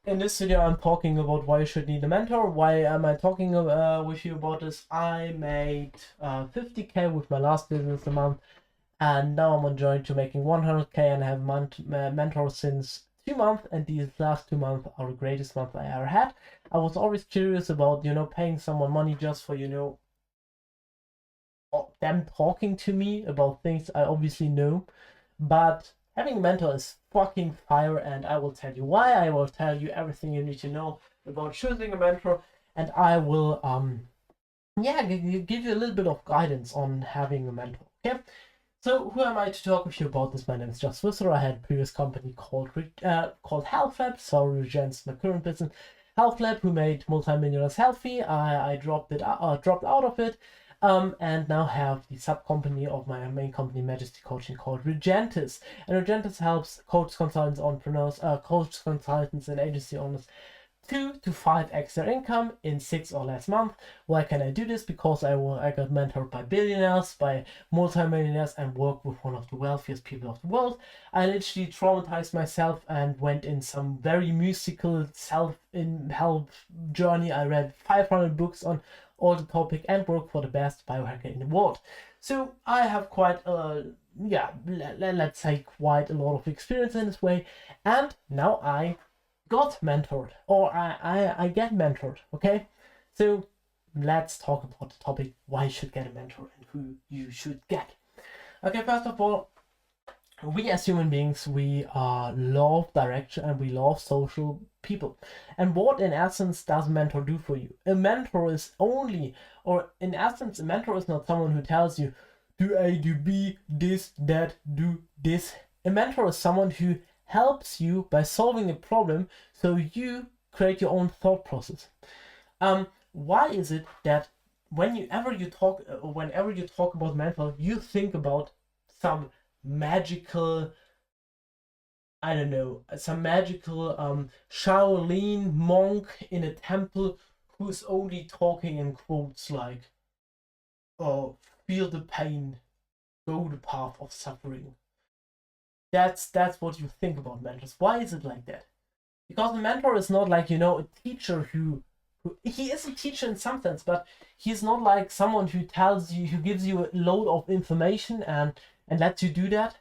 In this video, I'm talking about why you should need a mentor. Why am I talking with you about this? I made 50K with my last business a month, and now I'm on journey to making 100K, and I have mentor since 2 months, and these last 2 months are the greatest month I ever had. I was always curious about, paying someone money just for, them talking to me about things I obviously know, but having a mentor is fucking fire, and I will tell you why. I will tell you everything you need to know about choosing a mentor, and I will give you a little bit of guidance on having a mentor. Okay. So who am I to talk with you about this? My name is Just Visser. I had a previous company called Health Lab. So Regents, my current business, Health Lab, who made multimillionaires healthy. I dropped out of it. And now have the sub company of my main company, Majesty Coaching, called Regentis. And Regentis helps coach consultants, entrepreneurs, coach consultants, and agency owners 2 to 5x their income in 6 or less months. Why can I do this? Because I got mentored by billionaires, by multimillionaires, and worked with one of the wealthiest people of the world. I literally traumatized myself and went in some very musical self-help journey. I read 500 books on all the topic and worked for the best biohacker in the world. So I have quite let's say quite a lot of experience in this way, and now I got mentored, or I get mentored. Okay, so let's talk about the topic why you should get a mentor and who you should get. Okay, first of all, we as human beings, we love direction and we love social people. And what in essence does a mentor do for you? A mentor is only, or in essence, a mentor is not someone who tells you do A, do B, this, that, do this. A mentor is someone who helps you by solving a problem so you create your own thought process. Why is it that whenever you talk about mentor, you think about some magical, I don't know, some magical Shaolin monk in a temple who's only talking in quotes like, oh, feel the pain, go the path of suffering. That's what you think about mentors. Why is it like that? Because the mentor is not like, a teacher who he is a teacher in some sense, but he's not like someone who gives you a load of information and lets you do that.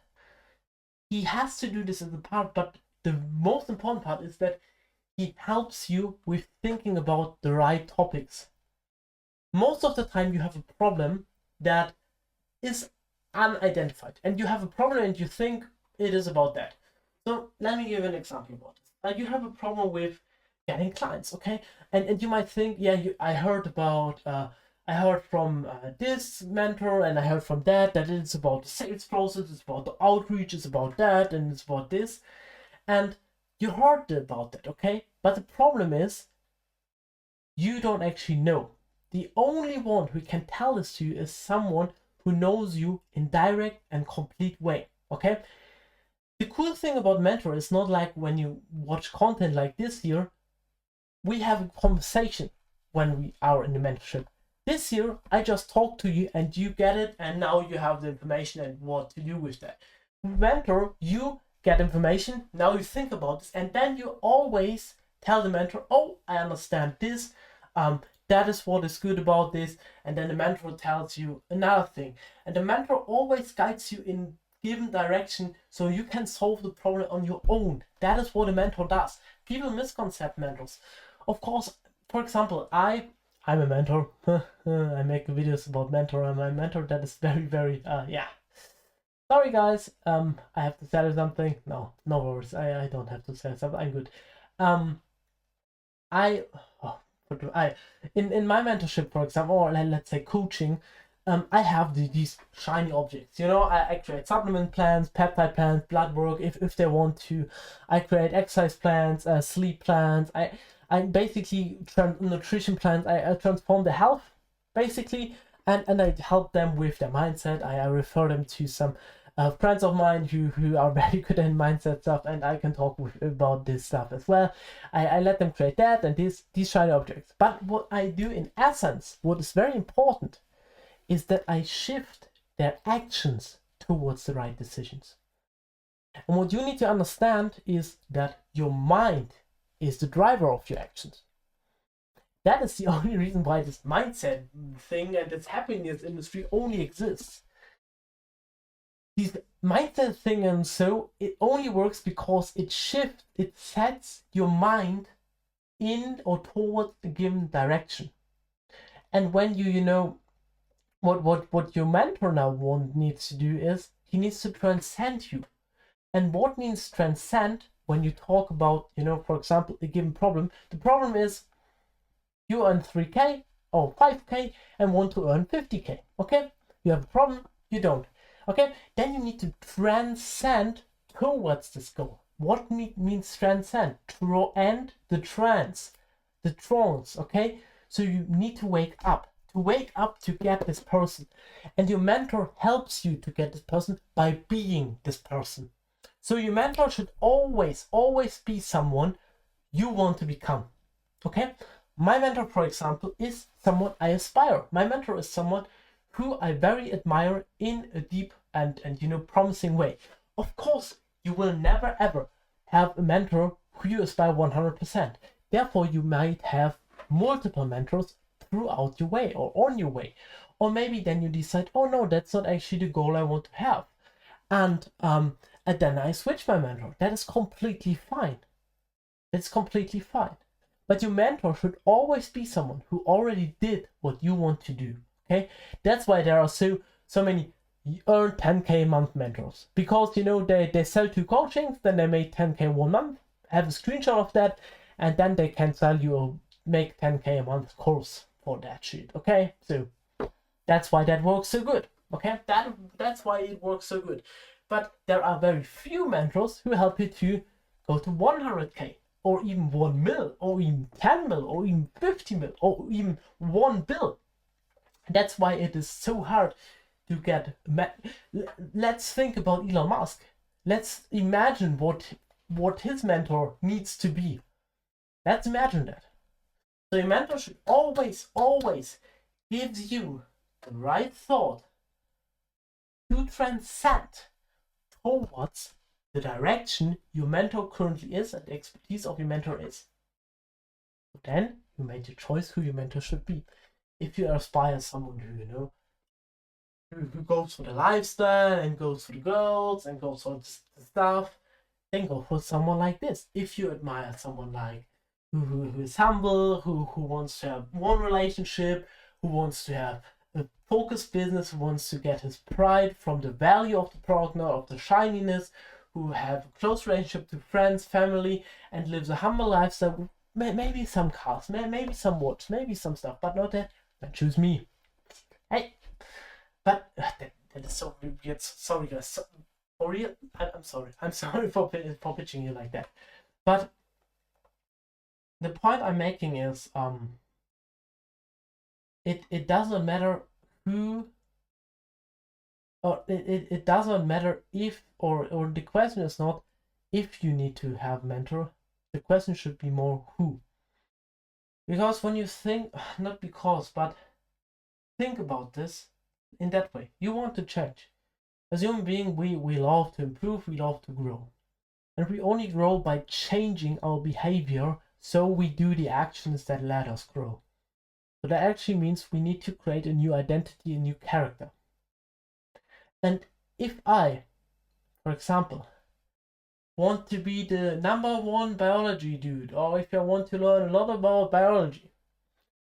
He has to do this as a part, but the most important part is that he helps you with thinking about the right topics. Most of the time you have a problem that is unidentified, and you have a problem and you think it is about that. So let me give an example about this. You have a problem with getting clients, okay? And you might think, I heard from this mentor, and I heard from that it's about the sales process, it's about the outreach, it's about that, and it's about this. And you heard about that, okay? But the problem is, you don't actually know. The only one who can tell this to you is someone who knows you in direct and complete way, okay? The cool thing about mentor is not like when you watch content like this here, we have a conversation when we are in the mentorship. This here, I just talk to you and you get it, and now you have the information and what to do with that. Mentor, you get information, now you think about this, and then you always tell the mentor, oh, I understand this, that is what is good about this, and then the mentor tells you another thing. And the mentor always guides you in given direction so you can solve the problem on your own. That is what a mentor does. People misconcept mentors. Of course, for example, I'm a mentor. I make videos about mentor. I'm a mentor. That is very, very, Sorry guys, I have to tell you something. No worries. I don't have to say something. I'm good. In my mentorship, for example, or let's say coaching, I have these shiny objects. I create supplement plans, peptide plans, blood work if they want to. I create exercise plans, sleep plans. I basically nutrition plans. I transform the health basically, and I help them with their mindset. I refer them to some friends of mine who are very good in mindset stuff, and I can talk about this stuff as well. I let them create that and these shiny objects. But what I do in essence, what is very important, is that I shift their actions towards the right decisions. And what you need to understand is that your mind is the driver of your actions. That is the only reason why this mindset thing and this happiness industry only exists. This mindset thing, and so it only works because it sets your mind in or towards a given direction. And when you know what your mentor now needs to do is he needs to transcend you. And what means transcend when you talk about, for example, a given problem? The problem is you earn 3K or 5K and want to earn 50K. Okay? You have a problem, you don't. Okay? Then you need to transcend towards this goal. What means transcend? End the trance. Okay? So you need to wake up. To get this person. And your mentor helps you to get this person by being this person. So your mentor should always be someone you want to become. Okay? My mentor, for example, is someone I aspire. My mentor is someone who I very admire in a deep and promising way. Of course, you will never ever have a mentor who you aspire 100%. Therefore, you might have multiple mentors throughout your way or on your way. Or maybe then you decide, oh no, that's not actually the goal I want to have. And then I switch my mentor. That is completely fine. It's completely fine. But your mentor should always be someone who already did what you want to do. Okay? That's why there are so many earn 10K a month mentors. Because they sell 2 coachings, then they make 10K 1 month, have a screenshot of that, and then they can sell you or make 10K a month course for that shit. Okay? So that's why that works so good. Okay? That's why it works so good. But there are very few mentors who help you to go to 100K. Or even 1 mil, or even 10 mil, or even 50 mil, or even 1 bill. That's why it is so hard to get. Let's think about Elon Musk. Let's imagine what his mentor needs to be. Let's imagine that. So your mentor should always give you the right thought to transcend towards the direction your mentor currently is and the expertise of your mentor is. So then you made your choice who your mentor should be. If you aspire someone who goes for the lifestyle and goes for the girls and goes for the stuff, then go for someone like this. If you admire someone like who is humble, who wants to have one relationship, who wants to have a focused business, who wants to get his pride from the value of the product, not of the shininess, who have a close relationship to friends, family, and lives a humble lifestyle, maybe some cars, maybe some watch, maybe some stuff, but not that, then choose me. Hey, but that is so weird. Sorry guys, for real, I'm sorry. I'm sorry for pitching you like that. But the point I'm making is, it doesn't matter who, or it doesn't matter if, or the question is not if you need to have mentor. The question should be more who. Because when you think, not because, but think about this in that way. You want to change. As human beings, we love to improve, we love to grow. And we only grow by changing our behavior, so we do the actions that let us grow. So that actually means we need to create a new identity, a new character. And if I, for example, want to be the #1 biology dude, or if I want to learn a lot about biology,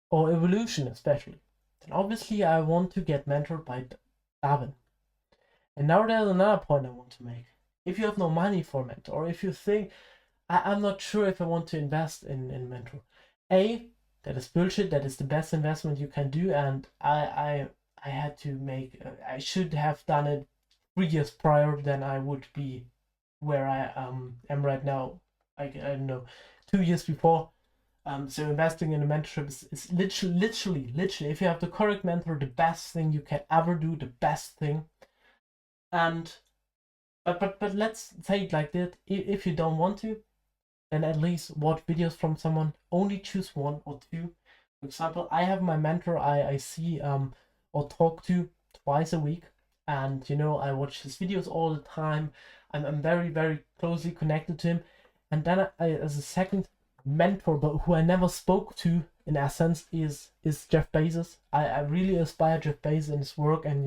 or evolution especially, then obviously I want to get mentored by Darwin. And now there's another point I want to make. If you have no money for a mentor, or if you think, I'm not sure if I want to invest in mentor, that is bullshit. That is the best investment you can do, and I had to make. I should have done it 3 years prior, then I would be where I am right now. I don't know, 2 years before. So investing in a mentorship is literally, if you have the correct mentor, the best thing you can ever do, the best thing. And but let's say it like that. If you don't want to, then at least watch videos from someone. Only choose 1 or 2. For example, I have my mentor I see or talk to twice a week, and I watch his videos all the time. I'm very, very closely connected to him. And then I as a second mentor, but who I never spoke to in essence is Jeff Bezos. I really aspire Jeff Bezos in his work and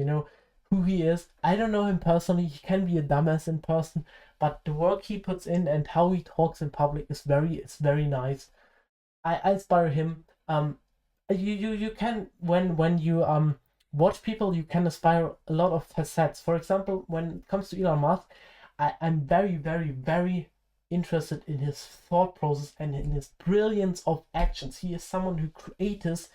who he is. I don't know him personally. He can be a dumbass in person, but the work he puts in and how he talks in public is very nice. I aspire him. You can when you watch people, you can aspire a lot of facets. For example, when it comes to Elon Musk, I'm very interested in his thought process and in his brilliance of actions. He is someone who creates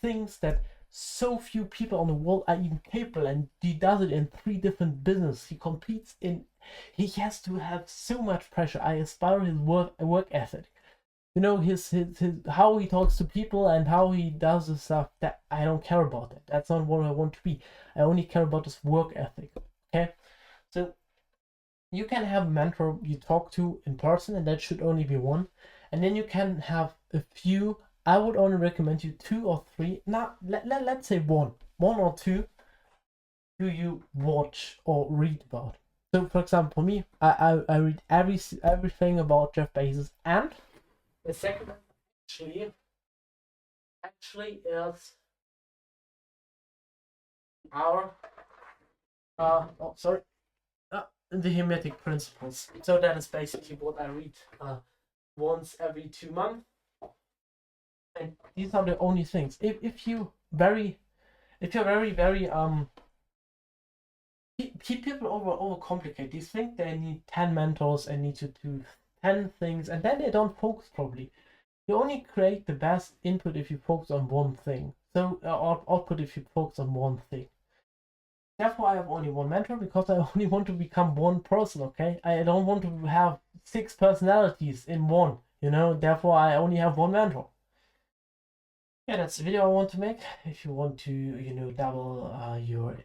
things that so few people on the world are even capable, and he does it in 3 different businesses. He has to have so much pressure. I aspire his work ethic. His how he talks to people and how he does the stuff. That I don't care about that. That's not what I want to be. I only care about his work ethic. Okay, so you can have a mentor you talk to in person, and that should only be one. And then you can have a few. I would only recommend you 2 or 3. Now let's say one or two who you watch or read about. So for example, for me, I read everything about Jeff Bezos, and the second actually is our the Hermetic Principles. So that is basically what I read once every 2 months, and these are the only things. If you're very people overcomplicate. They think they need 10 mentors and need to do 10 things, and then they don't focus properly. You only create the best input if you focus on one thing. So output if you focus on one thing. Therefore, I have only one mentor because I only want to become one person. Okay, I don't want to have 6 personalities in one. Therefore, I only have one mentor. Yeah, that's the video I want to make. If you want to, double your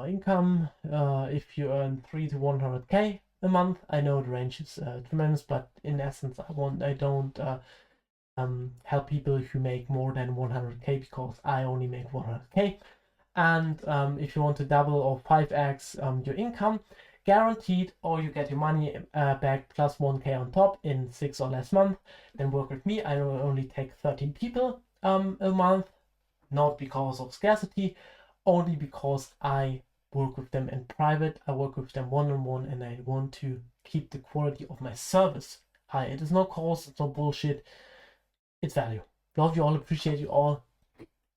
income, if you earn 3 to 100k a month, I know the range is tremendous, but in essence, I don't help people who make more than 100k because I only make 100k. And if you want to double or 5x your income, guaranteed, or you get your money back plus 1k on top in 6 or less months, then work with me. I will only take 13 people a month, not because of scarcity, only because I work with them in private. I work with them one-on-one, and I want to keep the quality of my service high. It is no cost, it's no bullshit, it's value. Love you all, appreciate you all.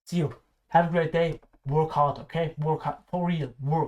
See you. Have a great day. Work hard, okay? Work hard, for real, work.